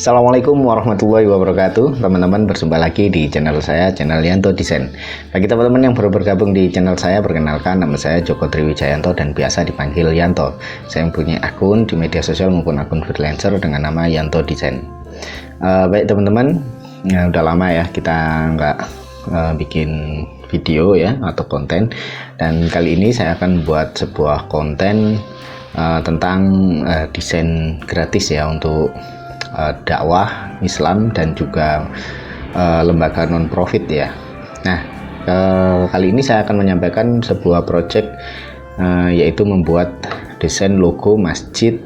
Assalamualaikum warahmatullahi wabarakatuh. Teman-teman, berjumpa lagi di channel saya, channel Yanto Desain. Bagi teman-teman yang baru bergabung di channel saya, perkenalkan nama saya Joko Triwijayanto dan biasa dipanggil Yanto. Saya mempunyai akun di media sosial maupun akun freelancer dengan nama Yanto Desain. Baik teman-teman, ya, udah lama ya kita nggak bikin video ya atau konten, dan kali ini saya akan buat sebuah konten tentang desain gratis ya untuk dakwah Islam dan juga lembaga non-profit ya. Nah, kali ini saya akan menyampaikan sebuah project yaitu membuat desain logo Masjid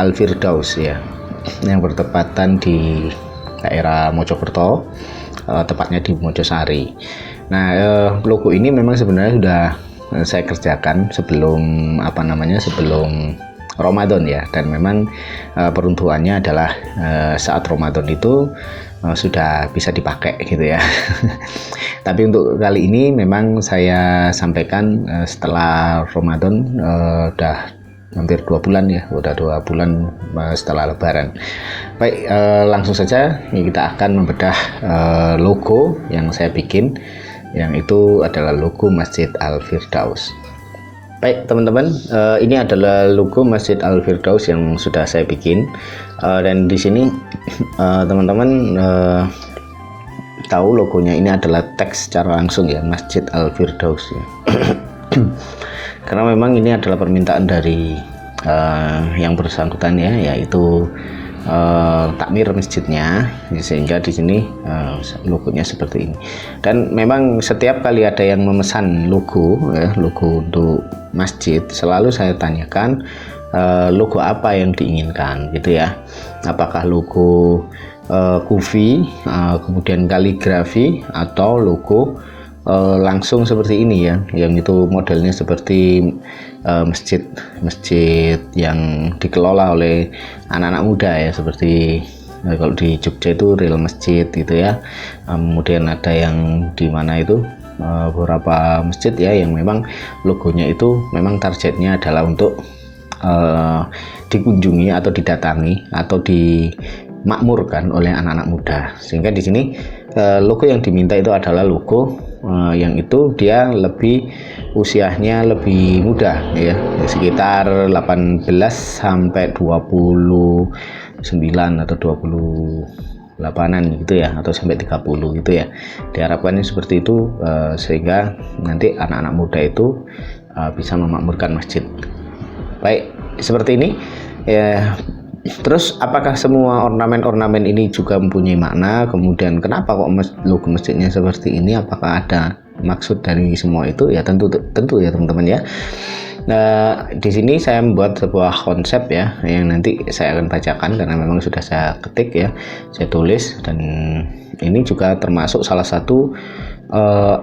Al-Firdaus ya, yang bertepatan di daerah Mojokerto, tepatnya di Mojosari. Nah, logo ini memang sebenarnya sudah saya kerjakan sebelum sebelum Ramadan ya, dan memang peruntukannya adalah saat Ramadan itu sudah bisa dipakai gitu ya. Tapi untuk kali ini memang saya sampaikan setelah Ramadan, udah hampir 2 bulan ya, udah 2 bulan setelah Lebaran. Baik, langsung saja kita akan membedah logo yang saya bikin, yang itu adalah logo Masjid Al-Firdaus. Baik teman-teman, ini adalah logo Masjid Al-Firdaus yang sudah saya bikin, dan di sini teman-teman tahu logonya ini adalah teks secara langsung ya, Masjid Al-Firdaus ya. Karena memang ini adalah permintaan dari yang bersangkutan ya, yaitu takmir masjidnya, sehingga di sini logonya seperti ini. Dan memang setiap kali ada yang memesan logo ya, logo untuk masjid, selalu saya tanyakan logo apa yang diinginkan gitu ya. Apakah logo kufi, kemudian kaligrafi, atau logo langsung seperti ini ya, yang itu modelnya seperti masjid yang dikelola oleh anak-anak muda ya, seperti kalau di Jogja itu real masjid gitu ya. Kemudian ada yang di mana itu beberapa masjid ya yang memang logonya itu memang targetnya adalah untuk dikunjungi atau didatangi atau dimakmurkan oleh anak-anak muda. Sehingga di sini logo yang diminta itu adalah logo yang itu dia lebih usianya lebih muda ya, sekitar 18 sampai 29 atau 28an gitu ya, atau sampai 30 gitu ya. Diharapkannya seperti itu, sehingga nanti anak-anak muda itu bisa memakmurkan masjid. Baik, seperti ini ya. Terus apakah semua ornamen-ornamen ini juga mempunyai makna? Kemudian kenapa kok logo masjidnya seperti ini? Apakah ada maksud dari semua itu? Ya tentu ya teman-teman ya. Nah, di sini saya membuat sebuah konsep ya, yang nanti saya akan bacakan karena memang sudah saya ketik ya, saya tulis, dan ini juga termasuk salah satu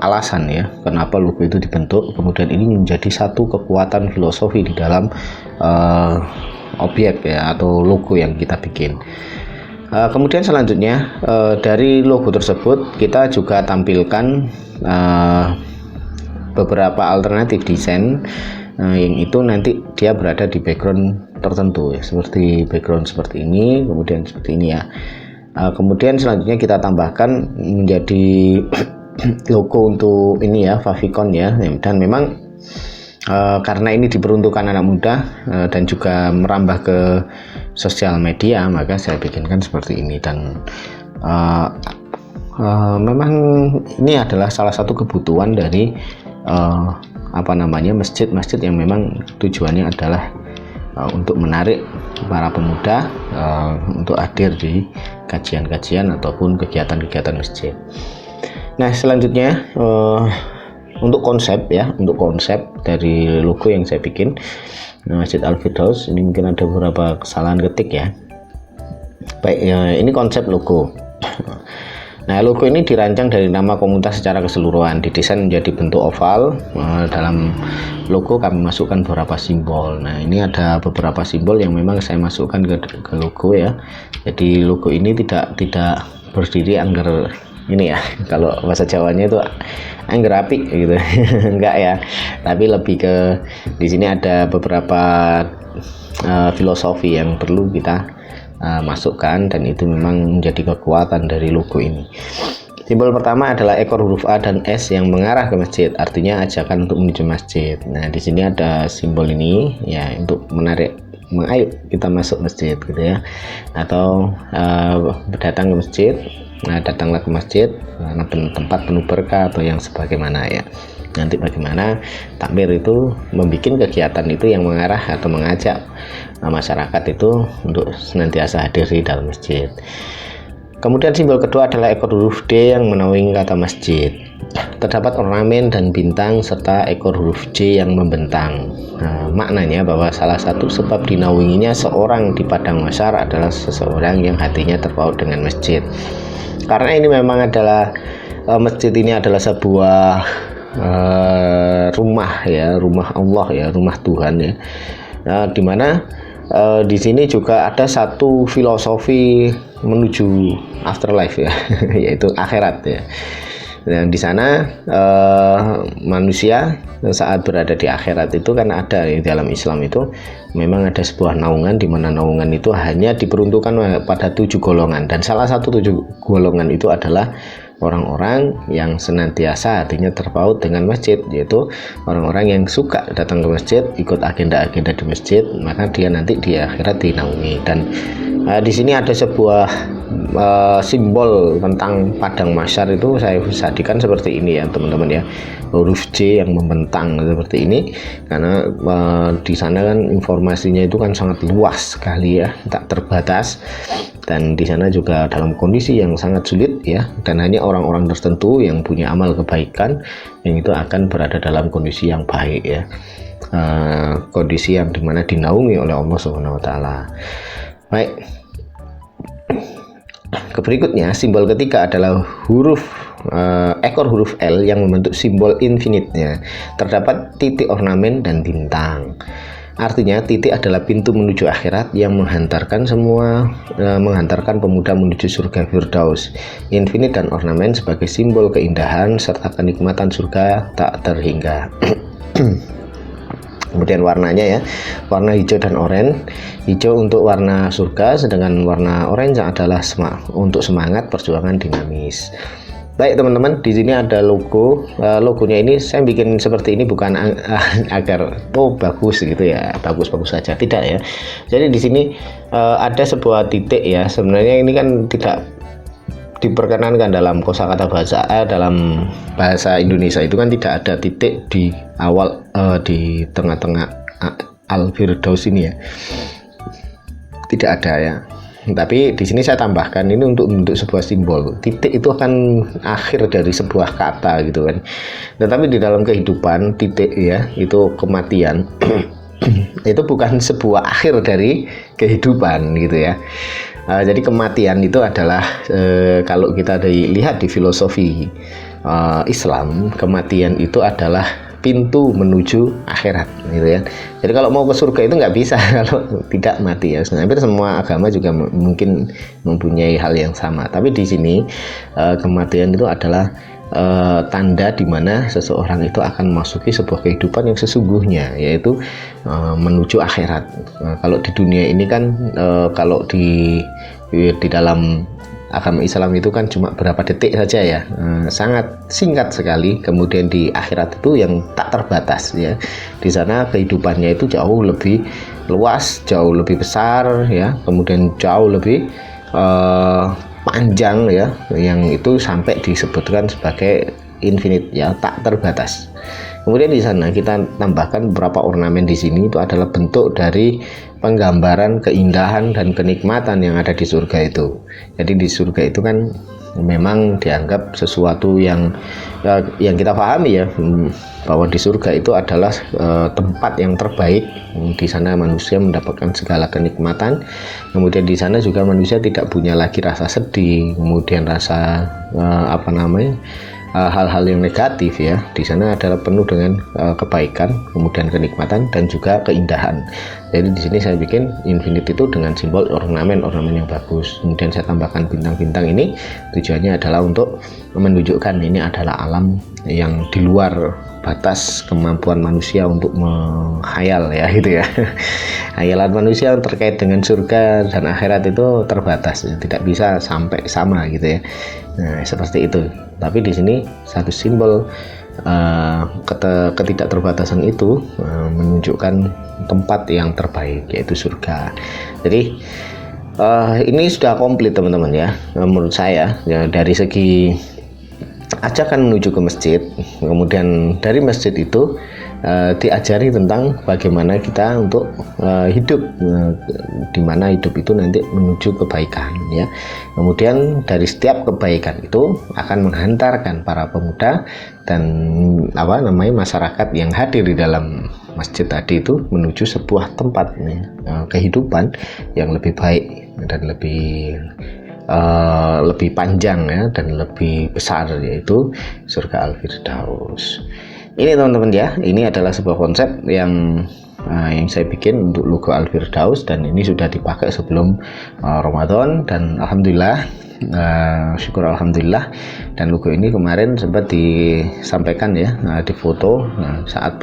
alasan ya kenapa logo itu dibentuk. Kemudian ini menjadi satu kekuatan filosofi di dalam objek ya atau logo yang kita bikin. Kemudian selanjutnya dari logo tersebut kita juga tampilkan beberapa alternatif desain yang itu nanti dia berada di background tertentu ya, seperti background seperti ini, kemudian seperti ini ya. Kemudian selanjutnya kita tambahkan menjadi logo untuk ini ya, favicon ya, dan memang karena ini diperuntukkan anak muda dan juga merambah ke sosial media, maka saya bikinkan seperti ini. Dan memang ini adalah salah satu kebutuhan dari masjid-masjid yang memang tujuannya adalah untuk menarik para pemuda untuk hadir di kajian-kajian ataupun kegiatan-kegiatan masjid. Nah, selanjutnya untuk konsep dari logo yang saya bikin Masjid Al-Firdaus ini, mungkin ada beberapa kesalahan ketik ya. Baik ya, ini konsep logo. Nah, logo ini dirancang dari nama komunitas secara keseluruhan, didesain menjadi bentuk oval. Dalam logo kami masukkan beberapa simbol. Nah, ini ada beberapa simbol yang memang saya masukkan ke logo ya. Jadi logo ini tidak berdiri angger ini ya, kalau bahasa Jawanya itu angger apik gitu. Enggak ya, tapi lebih ke di sini ada beberapa filosofi yang perlu kita masukkan, dan itu memang menjadi kekuatan dari logo ini. Simbol pertama adalah ekor huruf A dan S yang mengarah ke masjid, artinya ajakan untuk menuju masjid. Nah, di sini ada simbol ini ya untuk menarik, ayo kita masuk masjid gitu ya, atau datang ke masjid. Nah, datanglah ke masjid, tempat penuh berkah atau yang sebagaimana ya. Nanti bagaimana takmir itu membuat kegiatan itu yang mengarah atau mengajak masyarakat itu untuk senantiasa hadir di dalam masjid. Kemudian simbol kedua adalah ekor huruf D yang menaungi kata masjid. Terdapat ornamen dan bintang serta ekor huruf J yang membentang. Nah, maknanya bahwa salah satu sebab dinaunginya seorang di padang mahsyar adalah seseorang yang hatinya terpaut dengan masjid. Karena ini memang adalah masjid ini adalah sebuah rumah ya, rumah Allah ya, rumah Tuhan ya. Nah, dimana di sini juga ada satu filosofi menuju afterlife ya, yaitu akhirat ya. Dan di sana manusia saat berada di akhirat itu kan ada di dalam Islam itu memang ada sebuah naungan, di mana naungan itu hanya diperuntukkan pada 7 golongan, dan salah satu 7 golongan itu adalah orang-orang yang senantiasa hatinya terpaut dengan masjid, yaitu orang-orang yang suka datang ke masjid, ikut agenda-agenda di masjid, maka dia nanti di akhirat dinaungi. Dan di sini ada sebuah simbol tentang padang mahsyar itu saya jadikan seperti ini ya teman-teman ya, huruf J yang membentang seperti ini, karena di sana kan informasinya itu kan sangat luas sekali ya, tak terbatas, dan di sana juga dalam kondisi yang sangat sulit ya, dan hanya orang-orang tertentu yang punya amal kebaikan yang itu akan berada dalam kondisi yang baik ya, kondisi yang dimana dinaungi oleh Allah Subhanahu Wa Taala. Baik, berikutnya simbol ketiga adalah ekor huruf L yang membentuk simbol infinite-nya. Terdapat titik ornamen dan bintang. Artinya titik adalah pintu menuju akhirat yang menghantarkan pemuda menuju surga Firdaus. Infinite dan ornamen sebagai simbol keindahan serta kenikmatan surga tak terhingga. Kemudian warnanya ya, warna hijau dan oranye. Hijau untuk warna surga, sedangkan warna oranye adalah untuk semangat perjuangan dinamis. Baik teman-teman, di sini ada logo. Logonya ini saya bikin seperti ini bukan agar bagus gitu ya, bagus-bagus saja, tidak ya. Jadi di sini ada sebuah titik ya. Sebenarnya ini kan tidak diperkenankan dalam kosakata bahasa dalam bahasa Indonesia itu kan tidak ada titik di awal di tengah-tengah Al-Firdaus ini ya, tidak ada ya. Tapi di sini saya tambahkan ini untuk membentuk sebuah simbol. Titik itu akan akhir dari sebuah kata gitu kan. Tetapi di dalam kehidupan titik ya itu kematian itu bukan sebuah akhir dari kehidupan gitu ya. Jadi kematian itu adalah kalau kita lihat di filosofi Islam, kematian itu adalah pintu menuju akhirat gitu ya. Jadi kalau mau ke surga itu nggak bisa kalau tidak mati ya. Hampir semua agama juga mungkin mempunyai hal yang sama. Tapi di sini kematian itu adalah tanda di mana seseorang itu akan memasuki sebuah kehidupan yang sesungguhnya, yaitu menuju akhirat. Kalau di dunia ini kan kalau di dalam agama Islam itu kan cuma berapa detik saja ya, sangat singkat sekali. Kemudian di akhirat itu yang tak terbatas ya. Di sana kehidupannya itu jauh lebih luas, jauh lebih besar ya. Kemudian jauh lebih panjang ya, yang itu sampai disebutkan sebagai infinite ya, tak terbatas. Kemudian di sana kita tambahkan beberapa ornamen. Di sini itu adalah bentuk dari penggambaran keindahan dan kenikmatan yang ada di surga itu. Jadi di surga itu kan memang dianggap sesuatu yang kita pahami ya, bahwa di surga itu adalah tempat yang terbaik. Di sana manusia mendapatkan segala kenikmatan. Kemudian di sana juga manusia tidak punya lagi rasa sedih, kemudian rasa hal-hal yang negatif ya. Di sana adalah penuh dengan kebaikan, kemudian kenikmatan dan juga keindahan. Jadi di sini saya bikin infinity itu dengan simbol ornamen yang bagus. Kemudian saya tambahkan bintang-bintang ini, tujuannya adalah untuk menunjukkan ini adalah alam yang di luar batas kemampuan manusia untuk menghayal ya gitu ya. Hayalan manusia terkait dengan surga dan akhirat itu terbatas, tidak bisa sampai sama gitu ya. Nah, seperti itu. Tapi di sini satu simbol ketidakterbatasan itu menunjukkan tempat yang terbaik, yaitu surga. Jadi ini sudah komplit teman-teman ya, menurut saya ya, dari segi ajakan menuju ke masjid, kemudian dari masjid itu diajari tentang bagaimana kita untuk hidup, di mana hidup itu nanti menuju kebaikan ya. Kemudian dari setiap kebaikan itu akan menghantarkan para pemuda dan masyarakat yang hadir di dalam masjid tadi itu menuju sebuah tempat kehidupan yang lebih baik dan lebih panjang ya, dan lebih besar, yaitu surga Al-Firdaus. Ini teman-teman ya, ini adalah sebuah konsep yang saya bikin untuk logo Al-Firdaus, dan ini sudah dipakai sebelum Ramadan, dan alhamdulillah, syukur alhamdulillah. Dan logo ini kemarin sempat disampaikan ya, di foto saat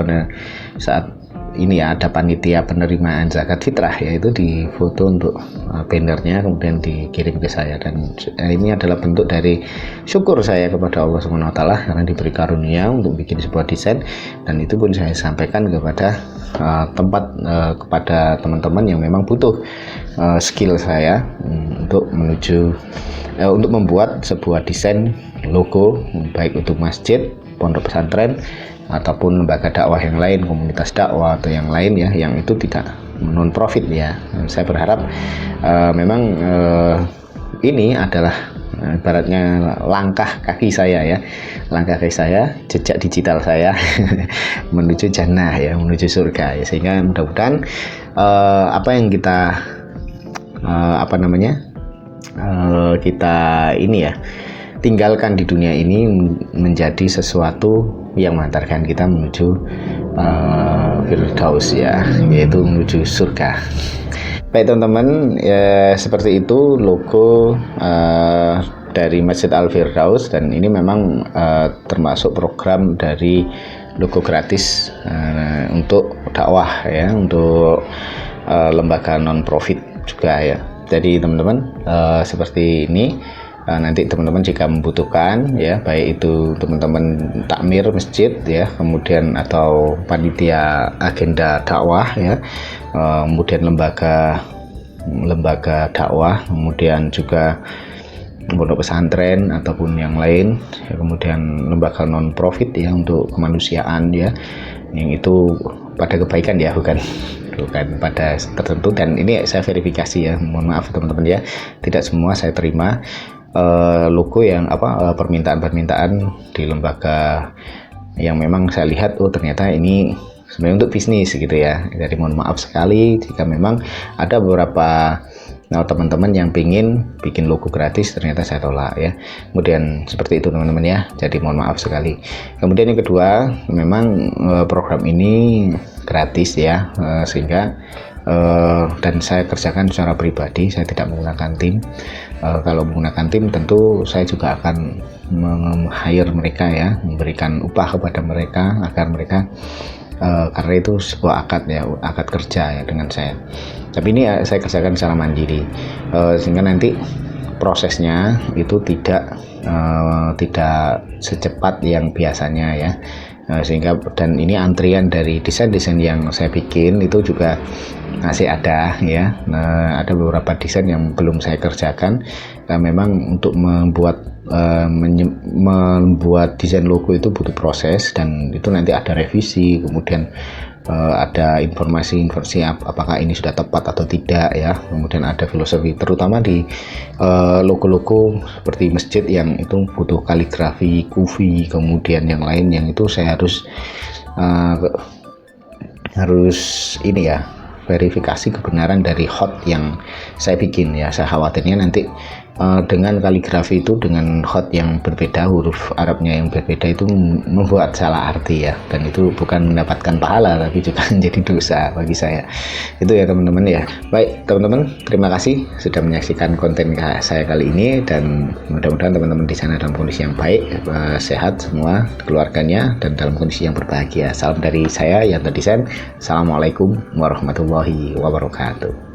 ini ya, ada panitia penerimaan zakat fitrah, yaitu di foto untuk bannernya, kemudian dikirim ke saya. Dan ini adalah bentuk dari syukur saya kepada Allah SWT karena diberi karunia untuk bikin sebuah desain, dan itu pun saya sampaikan kepada kepada teman-teman yang memang butuh skill saya untuk untuk membuat sebuah desain logo, baik untuk masjid, pondok pesantren, ataupun lembaga dakwah yang lain, komunitas dakwah atau yang lain ya, yang itu tidak non profit ya. Saya berharap memang ini adalah ibaratnya langkah kaki saya ya, jejak digital saya menuju jannah ya, menuju surga ya. Sehingga mudah-mudahan apa yang kita kita ini ya tinggalkan di dunia ini menjadi sesuatu yang mengantarkan kita menuju Firdaus ya, yaitu menuju surga. Baik teman-teman, ya, seperti itu logo dari Masjid Al-Firdaus, dan ini memang termasuk program dari logo gratis untuk dakwah ya, untuk lembaga non profit juga ya. Jadi teman-teman, seperti ini. Nanti teman-teman jika membutuhkan ya, baik itu teman-teman takmir masjid ya, kemudian atau panitia agenda dakwah ya, kemudian lembaga dakwah, kemudian juga pondok pesantren ataupun yang lain ya, kemudian lembaga non profit ya untuk kemanusiaan ya, yang itu pada kebaikan ya, bukan pada tertentu. Dan ini saya verifikasi ya, mohon maaf teman-teman ya, tidak semua saya terima logo yang permintaan di lembaga yang memang saya lihat ternyata ini sebenarnya untuk bisnis gitu ya. Jadi mohon maaf sekali jika memang ada beberapa teman-teman yang pingin bikin logo gratis, ternyata saya tolak ya. Kemudian seperti itu teman-teman ya, jadi mohon maaf sekali. Kemudian yang kedua, memang program ini gratis ya, sehingga dan saya kerjakan secara pribadi, saya tidak menggunakan tim. Kalau menggunakan tim tentu saya juga akan hire mereka ya, memberikan upah kepada mereka agar mereka karena itu sebuah akad kerja ya dengan saya. Tapi ini ya, saya kerjakan secara mandiri, sehingga nanti prosesnya itu tidak secepat yang biasanya ya. Sehingga, dan ini antrian dari desain-desain yang saya bikin itu juga masih ada ya. Ada beberapa desain yang belum saya kerjakan. Memang untuk membuat desain logo itu butuh proses, dan itu nanti ada revisi, kemudian ada informasi apakah ini sudah tepat atau tidak ya. Kemudian ada filosofi, terutama di logo-logo seperti masjid yang itu butuh kaligrafi, kufi, kemudian yang lain yang itu saya harus ini ya, verifikasi kebenaran dari hot yang saya bikin ya. Saya khawatirnya nanti dengan kaligrafi itu, dengan hot yang berbeda, huruf Arabnya yang berbeda itu membuat salah arti ya, dan itu bukan mendapatkan pahala tapi juga menjadi dosa bagi saya. Itu ya teman-teman ya. Baik teman-teman, terima kasih sudah menyaksikan konten saya kali ini, dan mudah-mudahan teman-teman di sana dalam kondisi yang baik, sehat semua keluarganya, dan dalam kondisi yang berbahagia. Salam dari saya Yanto Desain. Assalamualaikum warahmatullahi wabarakatuh.